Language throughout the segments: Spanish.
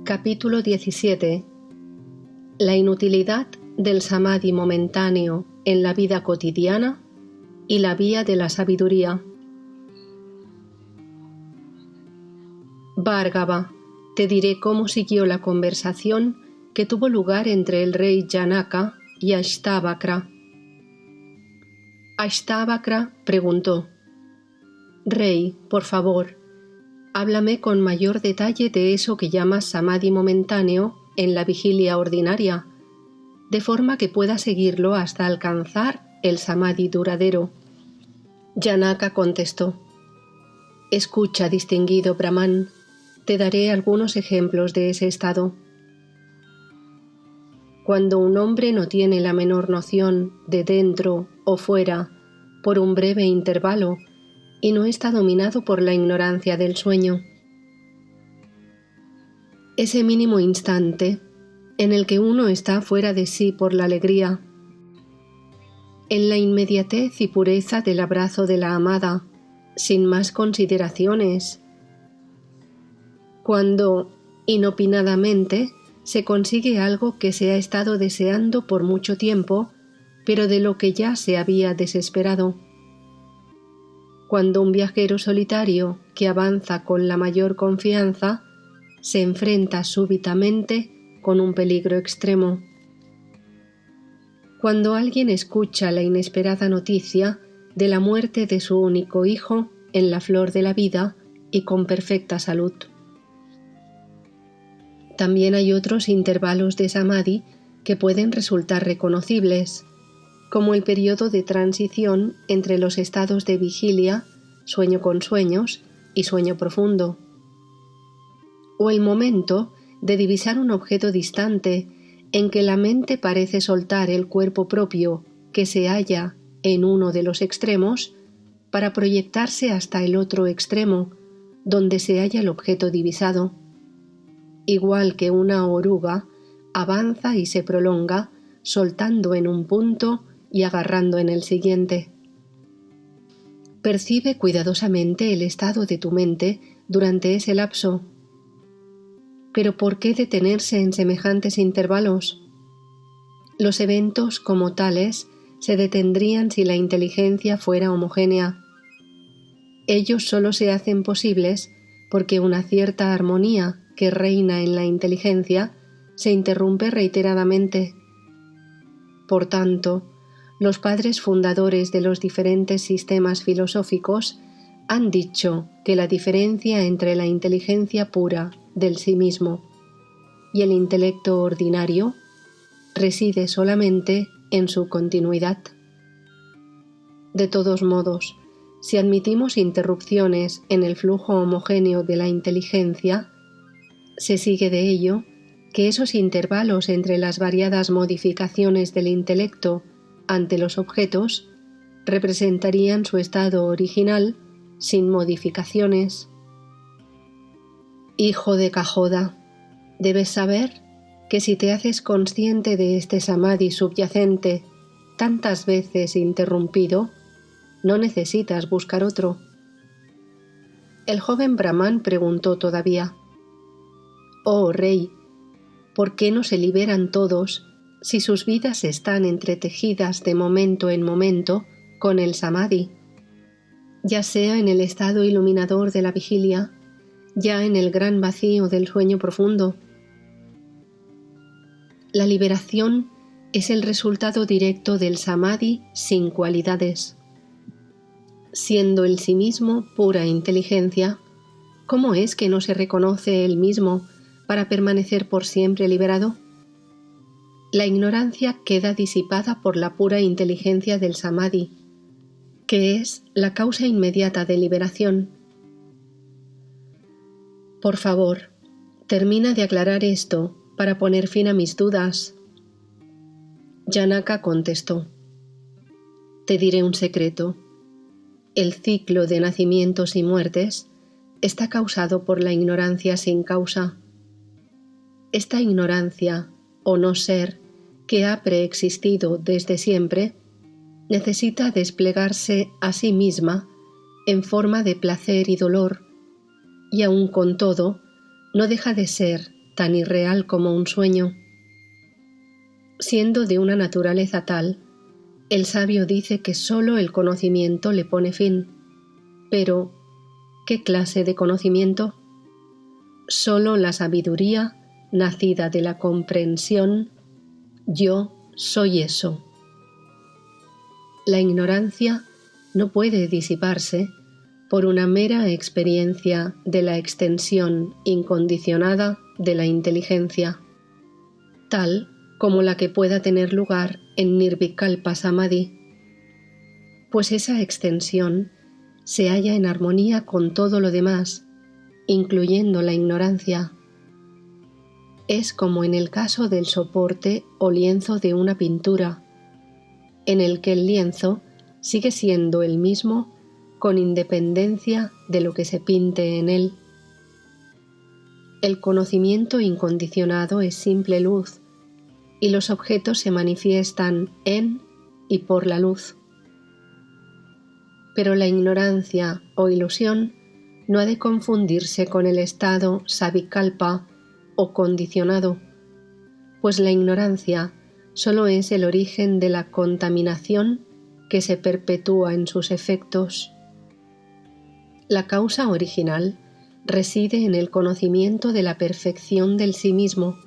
Capítulo 17. La inutilidad del samadhi momentáneo en la vida cotidiana y la vía de la sabiduría. Bhargava, te diré cómo siguió la conversación que tuvo lugar entre el rey Janaka y Ashtavakra. Ashtavakra preguntó: Rey, por favor, háblame con mayor detalle de eso que llamas samadhi momentáneo en la vigilia ordinaria, de forma que pueda seguirlo hasta alcanzar el samadhi duradero. Janaka contestó: Escucha, distinguido Brahmán, te daré algunos ejemplos de ese estado. Cuando un hombre no tiene la menor noción de dentro o fuera por un breve intervalo y no está dominado por la ignorancia del sueño. Ese mínimo instante en el que uno está fuera de sí por la alegría, en la inmediatez y pureza del abrazo de la amada, sin más consideraciones, cuando, inopinadamente, se consigue algo que se ha estado deseando por mucho tiempo, pero de lo que ya se había desesperado. Cuando un viajero solitario que avanza con la mayor confianza se enfrenta súbitamente con un peligro extremo. Cuando alguien escucha la inesperada noticia de la muerte de su único hijo en la flor de la vida y con perfecta salud. También hay otros intervalos de samadhi que pueden resultar reconocibles, como el periodo de transición entre los estados de vigilia, sueño con sueños y sueño profundo, o el momento de divisar un objeto distante en que la mente parece soltar el cuerpo propio que se halla en uno de los extremos para proyectarse hasta el otro extremo, donde se halla el objeto divisado. Igual que una oruga, avanza y se prolonga, soltando en un punto y agarrando en el siguiente. Percibe cuidadosamente el estado de tu mente durante ese lapso. ¿Pero por qué detenerse en semejantes intervalos? Los eventos, como tales, se detendrían si la inteligencia fuera homogénea. Ellos solo se hacen posibles porque una cierta armonía que reina en la inteligencia se interrumpe reiteradamente. Por tanto, los padres fundadores de los diferentes sistemas filosóficos han dicho que la diferencia entre la inteligencia pura del sí mismo y el intelecto ordinario reside solamente en su continuidad. De todos modos, si admitimos interrupciones en el flujo homogéneo de la inteligencia, se sigue de ello que esos intervalos entre las variadas modificaciones del intelecto ante los objetos representarían su estado original sin modificaciones. Hijo de Cajoda, debes saber que si te haces consciente de este samadhi subyacente tantas veces interrumpido, no necesitas buscar otro. El joven Brahmán preguntó todavía: Oh rey, ¿por qué no se liberan todos si sus vidas están entretejidas de momento en momento con el samadhi, ya sea en el estado iluminador de la vigilia, ya en el gran vacío del sueño profundo? La liberación es el resultado directo del samadhi sin cualidades. Siendo el sí mismo pura inteligencia, ¿cómo es que no se reconoce él mismo para permanecer por siempre liberado? La ignorancia queda disipada por la pura inteligencia del samadhi, que es la causa inmediata de liberación. Por favor, termina de aclarar esto para poner fin a mis dudas. Janaka contestó: Te diré un secreto. El ciclo de nacimientos y muertes está causado por la ignorancia sin causa. Esta ignorancia, o no ser, que ha preexistido desde siempre, necesita desplegarse a sí misma en forma de placer y dolor, y aun con todo, no deja de ser tan irreal como un sueño. Siendo de una naturaleza tal, el sabio dice que sólo el conocimiento le pone fin. Pero, ¿qué clase de conocimiento? Sólo la sabiduría nacida de la comprensión, yo soy eso. La ignorancia no puede disiparse por una mera experiencia de la extensión incondicionada de la inteligencia, tal como la que pueda tener lugar en Nirvikalpa Samadhi, pues esa extensión se halla en armonía con todo lo demás, incluyendo la ignorancia. Es como en el caso del soporte o lienzo de una pintura, en el que el lienzo sigue siendo el mismo con independencia de lo que se pinte en él. El conocimiento incondicionado es simple luz, y los objetos se manifiestan en y por la luz. Pero la ignorancia o ilusión no ha de confundirse con el estado savikalpa o condicionado, pues la ignorancia solo es el origen de la contaminación que se perpetúa en sus efectos. La causa original reside en el conocimiento de la perfección del sí mismo.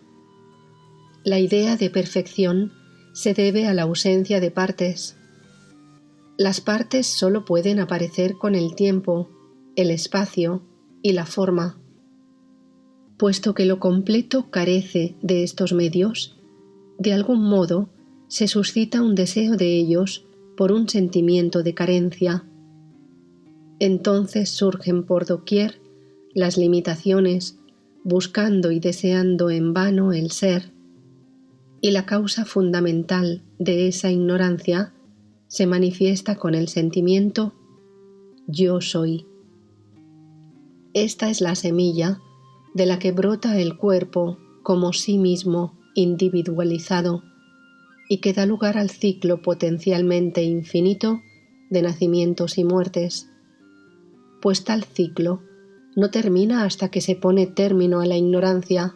La idea de perfección se debe a la ausencia de partes. Las partes solo pueden aparecer con el tiempo, el espacio y la forma. Puesto que lo completo carece de estos medios, de algún modo se suscita un deseo de ellos por un sentimiento de carencia. Entonces surgen por doquier las limitaciones, buscando y deseando en vano el ser, y la causa fundamental de esa ignorancia se manifiesta con el sentimiento yo soy. Esta es la semilla de la que brota el cuerpo como sí mismo individualizado y que da lugar al ciclo potencialmente infinito de nacimientos y muertes, pues tal ciclo no termina hasta que se pone término a la ignorancia,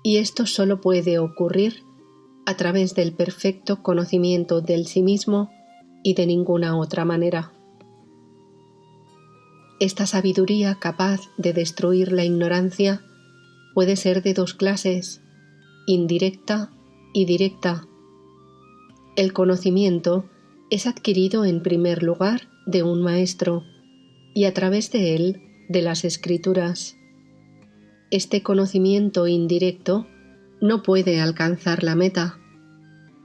y esto solo puede ocurrir a través del perfecto conocimiento del sí mismo y de ninguna otra manera. Esta sabiduría capaz de destruir la ignorancia puede ser de dos clases, indirecta y directa. El conocimiento es adquirido en primer lugar de un maestro y a través de él de las escrituras. Este conocimiento indirecto no puede alcanzar la meta,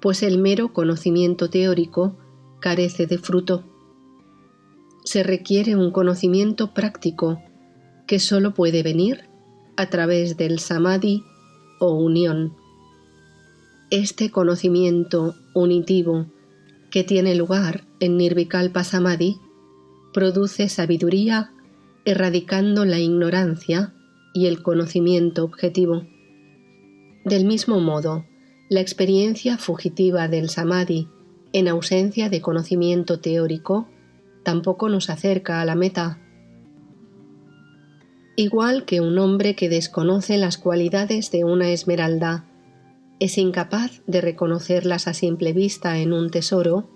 pues el mero conocimiento teórico carece de fruto. Se requiere un conocimiento práctico que solo puede venir a través del samadhi o unión. Este conocimiento unitivo que tiene lugar en Nirvikalpa Samadhi produce sabiduría erradicando la ignorancia y el conocimiento objetivo. Del mismo modo, la experiencia fugitiva del samadhi en ausencia de conocimiento teórico tampoco nos acerca a la meta. Igual que un hombre que desconoce las cualidades de una esmeralda es incapaz de reconocerlas a simple vista en un tesoro,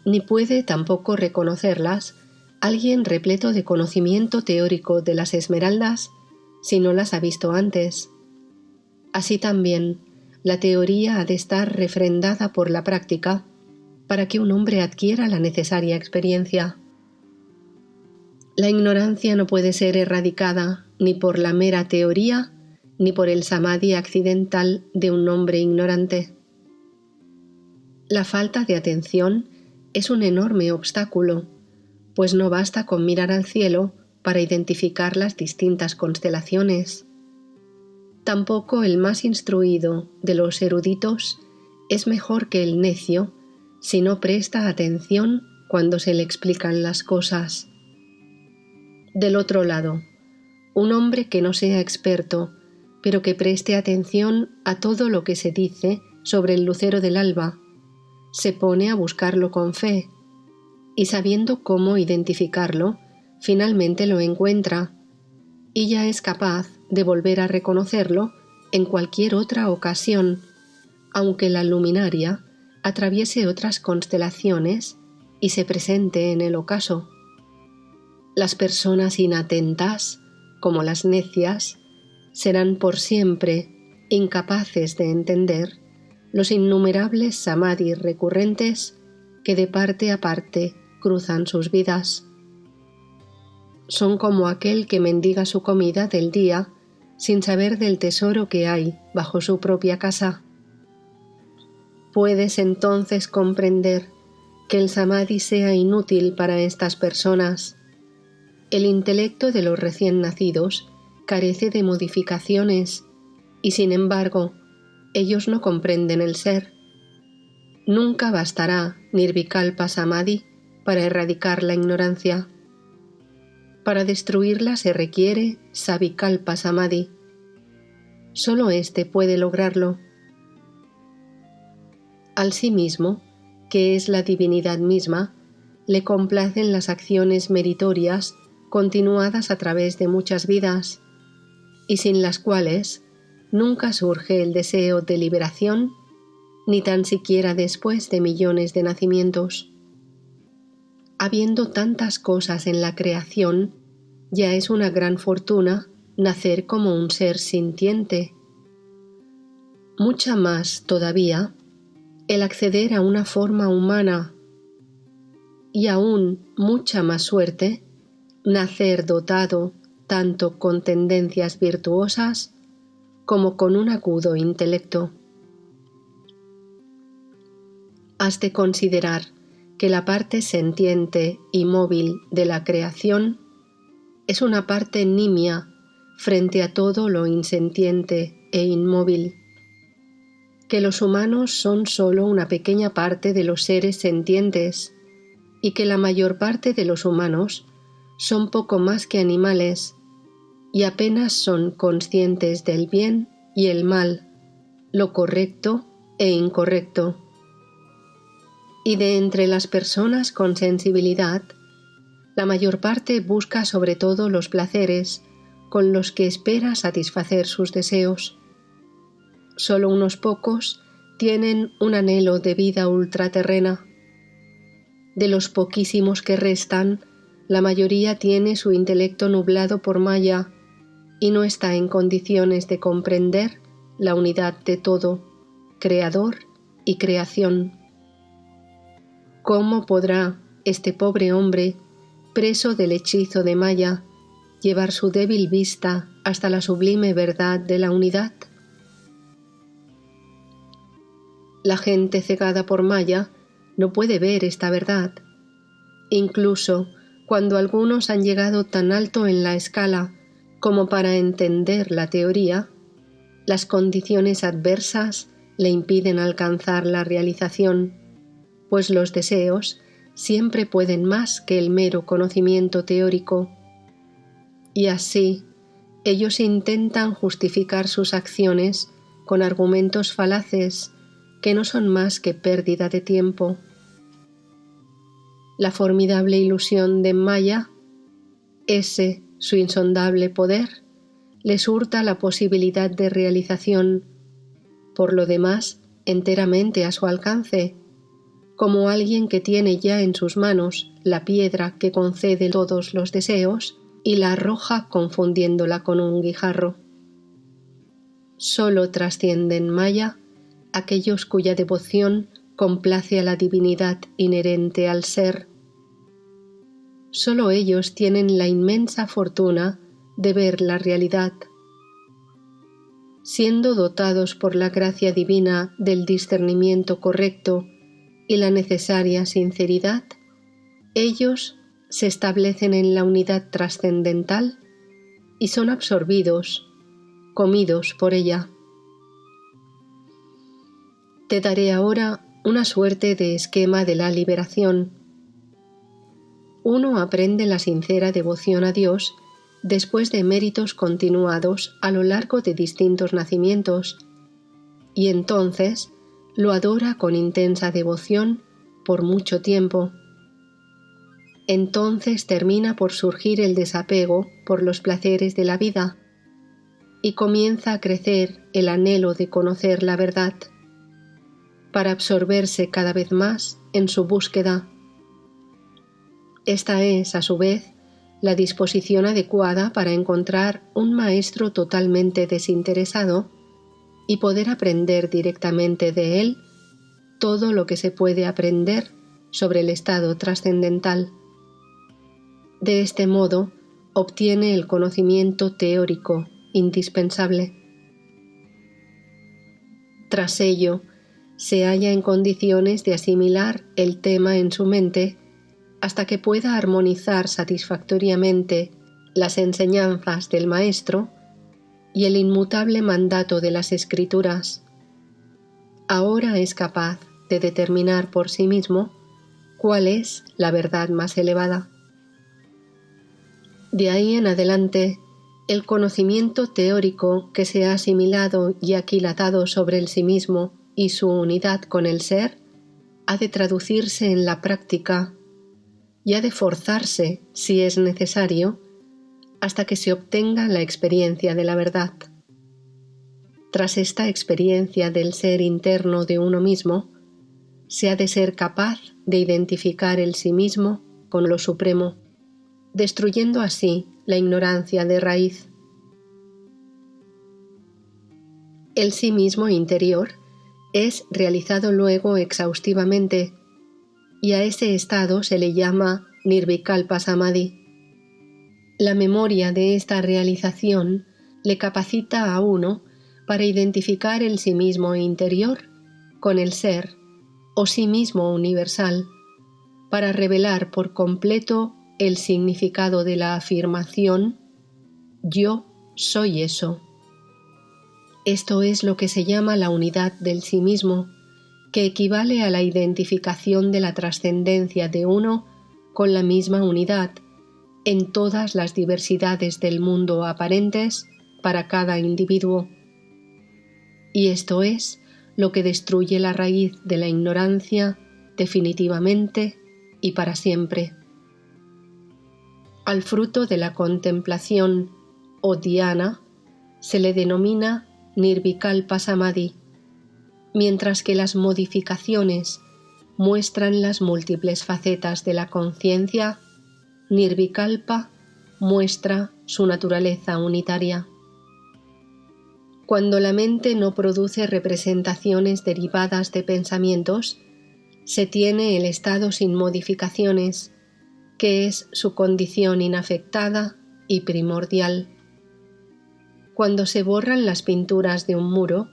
ni puede tampoco reconocerlas alguien repleto de conocimiento teórico de las esmeraldas si no las ha visto antes. Así también, la teoría ha de estar refrendada por la práctica para que un hombre adquiera la necesaria experiencia. La ignorancia no puede ser erradicada ni por la mera teoría ni por el samadhi accidental de un hombre ignorante. La falta de atención es un enorme obstáculo, pues no basta con mirar al cielo para identificar las distintas constelaciones. Tampoco el más instruido de los eruditos es mejor que el necio si no presta atención cuando se le explican las cosas. Del otro lado, un hombre que no sea experto, pero que preste atención a todo lo que se dice sobre el lucero del alba, se pone a buscarlo con fe, y sabiendo cómo identificarlo, finalmente lo encuentra, y ya es capaz de volver a reconocerlo en cualquier otra ocasión, aunque la luminaria atraviese otras constelaciones y se presente en el ocaso. Las personas inatentas, como las necias, serán por siempre incapaces de entender los innumerables samadhis recurrentes que de parte a parte cruzan sus vidas. Son como aquel que mendiga su comida del día sin saber del tesoro que hay bajo su propia casa. Puedes entonces comprender que el samadhi sea inútil para estas personas. El intelecto de los recién nacidos carece de modificaciones y, sin embargo, ellos no comprenden el ser. Nunca bastará Nirvikalpa Samadhi para erradicar la ignorancia. Para destruirla se requiere Savikalpa Samadhi. Solo éste puede lograrlo. Al sí mismo, que es la divinidad misma, le complacen las acciones meritorias continuadas a través de muchas vidas, y sin las cuales nunca surge el deseo de liberación, ni tan siquiera después de millones de nacimientos. Habiendo tantas cosas en la creación, ya es una gran fortuna nacer como un ser sintiente. Mucha más todavía el acceder a una forma humana, y aún mucha más suerte nacer dotado tanto con tendencias virtuosas como con un agudo intelecto. Has de considerar que la parte sentiente y móvil de la creación es una parte nimia frente a todo lo insentiente e inmóvil, que los humanos son solo una pequeña parte de los seres sentientes y que la mayor parte de los humanos son poco más que animales y apenas son conscientes del bien y el mal, lo correcto e incorrecto. Y de entre las personas con sensibilidad, la mayor parte busca sobre todo los placeres con los que espera satisfacer sus deseos. Solo unos pocos tienen un anhelo de vida ultraterrena. De los poquísimos que restan, la mayoría tiene su intelecto nublado por Maya y no está en condiciones de comprender la unidad de todo, creador y creación. ¿Cómo podrá este pobre hombre, preso del hechizo de Maya, llevar su débil vista hasta la sublime verdad de la unidad? La gente cegada por Maya no puede ver esta verdad. Incluso cuando algunos han llegado tan alto en la escala como para entender la teoría, las condiciones adversas le impiden alcanzar la realización, pues los deseos siempre pueden más que el mero conocimiento teórico. Y así, ellos intentan justificar sus acciones con argumentos falaces que no son más que pérdida de tiempo. La formidable ilusión de Maya, ese su insondable poder, les hurta la posibilidad de realización, por lo demás enteramente a su alcance, como alguien que tiene ya en sus manos la piedra que concede todos los deseos y la arroja confundiéndola con un guijarro. Solo trascienden Maya aquellos cuya devoción complace a la divinidad inherente al ser. Solo ellos tienen la inmensa fortuna de ver la realidad. Siendo dotados por la gracia divina del discernimiento correcto y la necesaria sinceridad, ellos se establecen en la unidad trascendental y son absorbidos, comidos por ella. Te daré ahora una suerte de esquema de la liberación. Uno aprende la sincera devoción a Dios después de méritos continuados a lo largo de distintos nacimientos, y entonces lo adora con intensa devoción por mucho tiempo. entonces termina por surgir el desapego por los placeres de la vida y comienza a crecer el anhelo de conocer la verdad, para absorberse cada vez más en su búsqueda. Esta es, a su vez, la disposición adecuada para encontrar un maestro totalmente desinteresado y poder aprender directamente de él todo lo que se puede aprender sobre el estado trascendental. De este modo, obtiene el conocimiento teórico indispensable. Tras ello, se halla en condiciones de asimilar el tema en su mente hasta que pueda armonizar satisfactoriamente las enseñanzas del maestro y el inmutable mandato de las Escrituras. Ahora es capaz de determinar por sí mismo cuál es la verdad más elevada. De ahí en adelante, el conocimiento teórico que se ha asimilado y aquilatado sobre el sí mismo y su unidad con el ser ha de traducirse en la práctica y ha de forzarse, si es necesario, hasta que se obtenga la experiencia de la verdad. Tras esta experiencia del ser interno de uno mismo, se ha de ser capaz de identificar el sí mismo con lo supremo, destruyendo así la ignorancia de raíz. El sí mismo interior es realizado luego exhaustivamente, y a ese estado se le llama Nirvikalpa Samadhi. La memoria de esta realización le capacita a uno para identificar el sí mismo interior con el ser o sí mismo universal, para revelar por completo el significado de la afirmación «Yo soy eso». Esto es lo que se llama la unidad del sí mismo, que equivale a la identificación de la trascendencia de uno con la misma unidad en todas las diversidades del mundo aparentes para cada individuo. Y esto es lo que destruye la raíz de la ignorancia definitivamente y para siempre. Al fruto de la contemplación o dhyana se le denomina Nirvikalpa Samadhi, mientras que las modificaciones muestran las múltiples facetas de la conciencia, Nirvikalpa muestra su naturaleza unitaria. Cuando la mente no produce representaciones derivadas de pensamientos, se tiene el estado sin modificaciones, que es su condición inafectada y primordial. Cuando se borran las pinturas de un muro,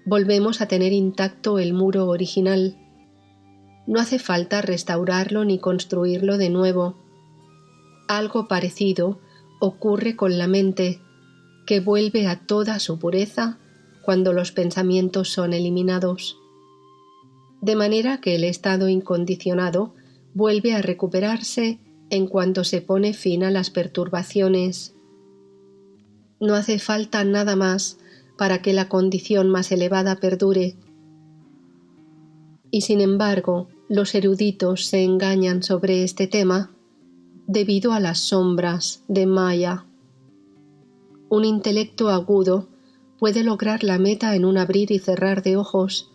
volvemos a tener intacto el muro original. No hace falta restaurarlo ni construirlo de nuevo. Algo parecido ocurre con la mente, que vuelve a toda su pureza cuando los pensamientos son eliminados. De manera que el estado incondicionado vuelve a recuperarse en cuanto se pone fin a las perturbaciones. No hace falta nada más para que la condición más elevada perdure. Y sin embargo, los eruditos se engañan sobre este tema debido a las sombras de Maya. Un intelecto agudo puede lograr la meta en un abrir y cerrar de ojos.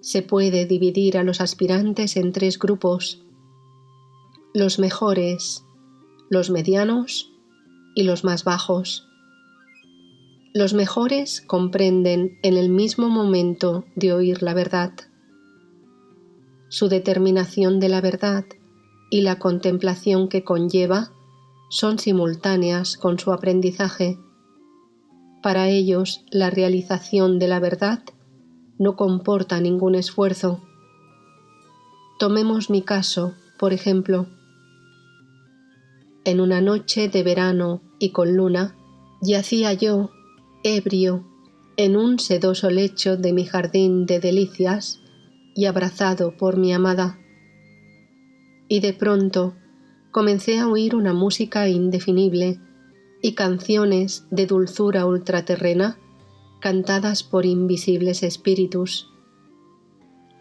Se puede dividir a los aspirantes en 3 grupos: los mejores, los medianos y los más bajos. Los mejores comprenden en el mismo momento de oír la verdad. Su determinación de la verdad y la contemplación que conlleva son simultáneas con su aprendizaje. Para ellos, la realización de la verdad no comporta ningún esfuerzo. Tomemos mi caso, por ejemplo. En una noche de verano y con luna, yacía yo, ebrio, en un sedoso lecho de mi jardín de delicias y abrazado por mi amada. Y de pronto comencé a oír una música indefinible y canciones de dulzura ultraterrena cantadas por invisibles espíritus.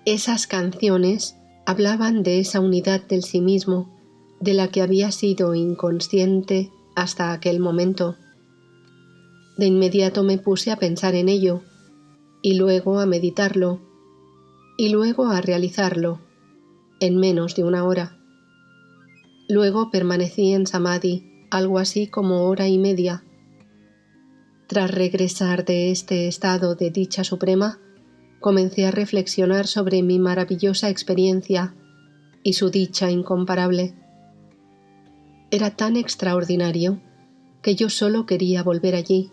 Esas canciones hablaban de esa unidad del sí mismo, de la que había sido inconsciente hasta aquel momento. De inmediato me puse a pensar en ello, y luego a meditarlo, y luego a realizarlo, en menos de una hora. Luego permanecí en samadhi, algo así como hora y media. Tras regresar de este estado de dicha suprema, comencé a reflexionar sobre mi maravillosa experiencia y su dicha incomparable. Era tan extraordinario que yo solo quería volver allí.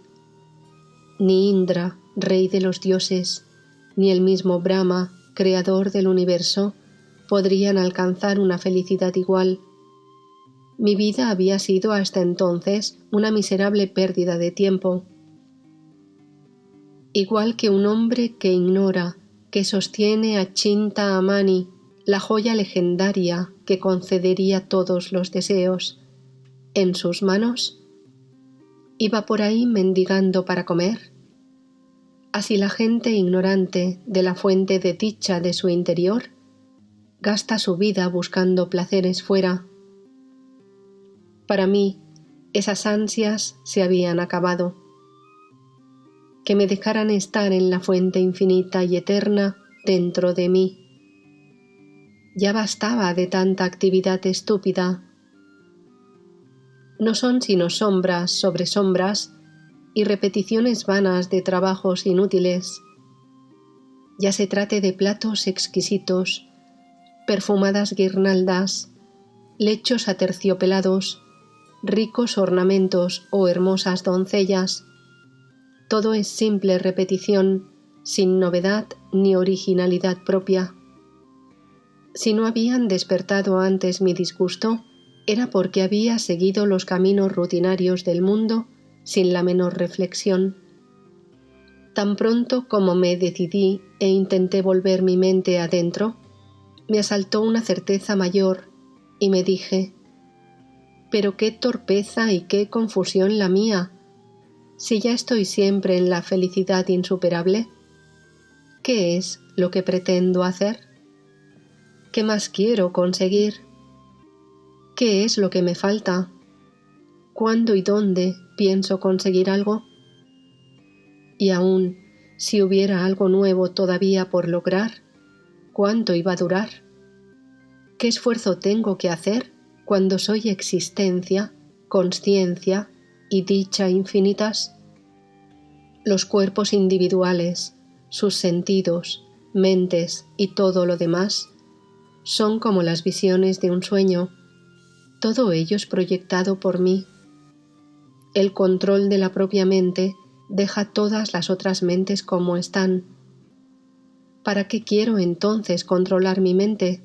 Ni Indra, rey de los dioses, ni el mismo Brahma, creador del universo, podrían alcanzar una felicidad igual. Mi vida había sido hasta entonces una miserable pérdida de tiempo. Igual que un hombre que ignora que sostiene a Chintamani, la joya legendaria que concedería todos los deseos, en sus manos, iba por ahí mendigando para comer. Así la gente ignorante de la fuente de dicha de su interior gasta su vida buscando placeres fuera. Para mí, esas ansias se habían acabado. Que me dejaran estar en la fuente infinita y eterna dentro de mí. Ya bastaba de tanta actividad estúpida. No son sino sombras sobre sombras y repeticiones vanas de trabajos inútiles. Ya se trate de platos exquisitos, perfumadas guirnaldas, lechos aterciopelados, ricos ornamentos o hermosas doncellas. Todo es simple repetición, sin novedad ni originalidad propia. Si no habían despertado antes mi disgusto, era porque había seguido los caminos rutinarios del mundo sin la menor reflexión. Tan pronto como me decidí e intenté volver mi mente adentro, me asaltó una certeza mayor y me dije: «Pero qué torpeza y qué confusión la mía, si ya estoy siempre en la felicidad insuperable. ¿Qué es lo que pretendo hacer? ¿Qué más quiero conseguir? ¿Qué es lo que me falta? ¿Cuándo y dónde pienso conseguir algo? Y aún, si hubiera algo nuevo todavía por lograr, ¿cuánto iba a durar? ¿Qué esfuerzo tengo que hacer cuando soy existencia, consciencia y dicha infinitas? Los cuerpos individuales, sus sentidos, mentes y todo lo demás son como las visiones de un sueño, todo ello es proyectado por mí. El control de la propia mente deja todas las otras mentes como están. ¿Para qué quiero entonces controlar mi mente?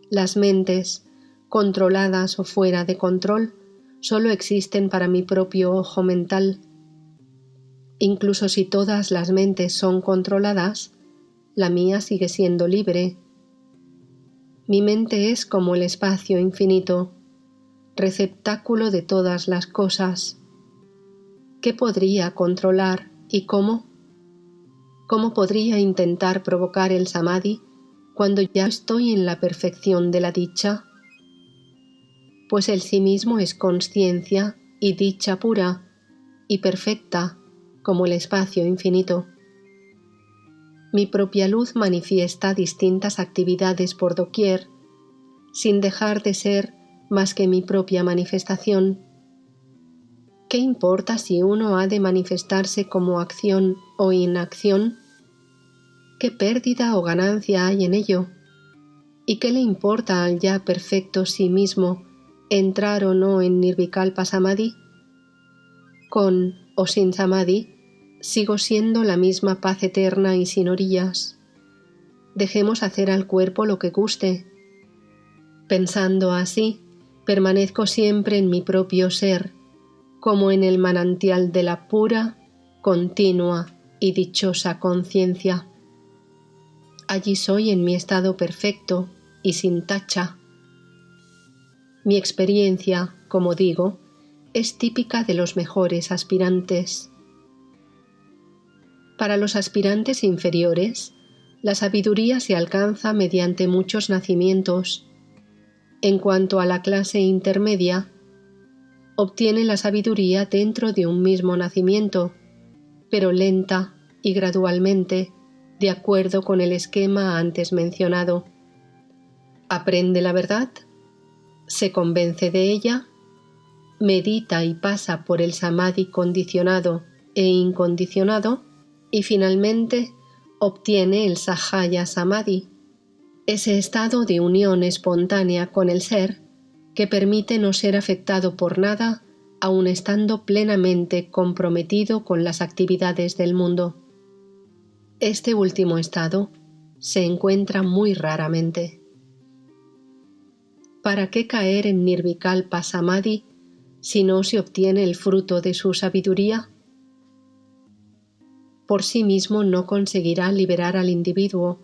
Las mentes, controladas o fuera de control, solo existen para mi propio ojo mental. Incluso si todas las mentes son controladas, la mía sigue siendo libre. Mi mente es como el espacio infinito, receptáculo de todas las cosas. ¿Qué podría controlar y cómo? ¿Cómo podría intentar provocar el samadhi cuando ya estoy en la perfección de la dicha? Pues el sí mismo es consciencia y dicha pura y perfecta como el espacio infinito. Mi propia luz manifiesta distintas actividades por doquier, sin dejar de ser más que mi propia manifestación. ¿Qué importa si uno ha de manifestarse como acción o inacción? ¿Qué pérdida o ganancia hay en ello? ¿Y qué le importa al ya perfecto sí mismo entrar o no en Nirvikalpa Samadhi? Con o sin Samadhi, sigo siendo la misma paz eterna y sin orillas. Dejemos hacer al cuerpo lo que guste. Pensando así, permanezco siempre en mi propio ser, como en el manantial de la pura, continua y dichosa conciencia. Allí soy en mi estado perfecto y sin tacha. Mi experiencia, como digo, es típica de los mejores aspirantes. Para los aspirantes inferiores, la sabiduría se alcanza mediante muchos nacimientos. En cuanto a la clase intermedia, obtiene la sabiduría dentro de un mismo nacimiento, pero lenta y gradualmente, de acuerdo con el esquema antes mencionado. Aprende la verdad, se convence de ella, medita y pasa por el samadhi condicionado e incondicionado y finalmente obtiene el sahaya samadhi, ese estado de unión espontánea con el ser que permite no ser afectado por nada aun estando plenamente comprometido con las actividades del mundo. Este último estado se encuentra muy raramente. ¿Para qué caer en Nirvikalpa Samadhi si no se obtiene el fruto de su sabiduría? Por sí mismo no conseguirá liberar al individuo,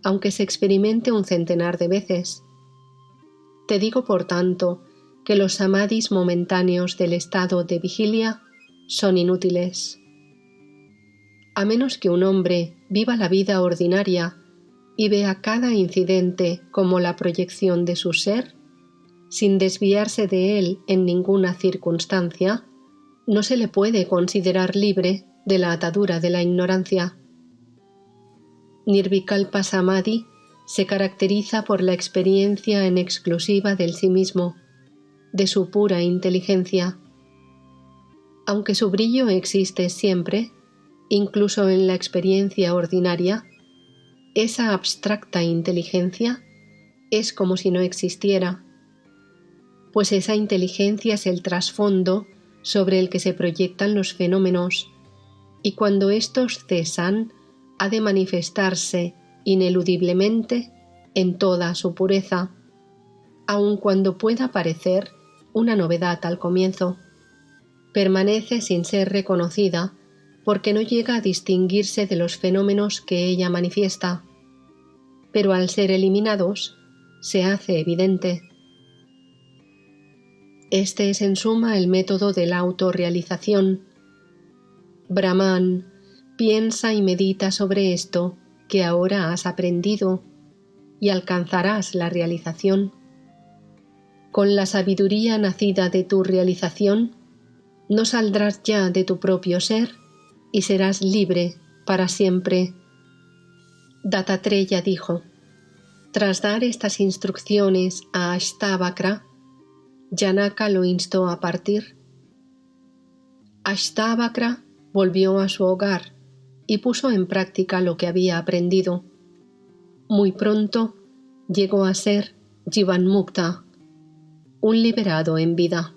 aunque se experimente un centenar de veces. Te digo, por tanto, que los samadhis momentáneos del estado de vigilia son inútiles. A menos que un hombre viva la vida ordinaria y vea cada incidente como la proyección de su ser, sin desviarse de él en ninguna circunstancia, no se le puede considerar libre de la atadura de la ignorancia. Nirvikalpa Samadhi se caracteriza por la experiencia en exclusiva del sí mismo, de su pura inteligencia. Aunque su brillo existe siempre, incluso en la experiencia ordinaria, esa abstracta inteligencia es como si no existiera, pues esa inteligencia es el trasfondo sobre el que se proyectan los fenómenos, y cuando éstos cesan, ha de manifestarse ineludiblemente en toda su pureza, aun cuando pueda parecer una novedad al comienzo. Permanece sin ser reconocida porque no llega a distinguirse de los fenómenos que ella manifiesta, pero al ser eliminados, se hace evidente. Este es en suma el método de la autorrealización. Brahman, piensa y medita sobre esto que ahora has aprendido y alcanzarás la realización. Con la sabiduría nacida de tu realización, no saldrás ya de tu propio ser y serás libre para siempre. Dattatreya dijo: tras dar estas instrucciones a Ashtavakra, Janaka lo instó a partir. Ashtavakra volvió a su hogar y puso en práctica lo que había aprendido. Muy pronto llegó a ser Jivanmukta, un liberado en vida.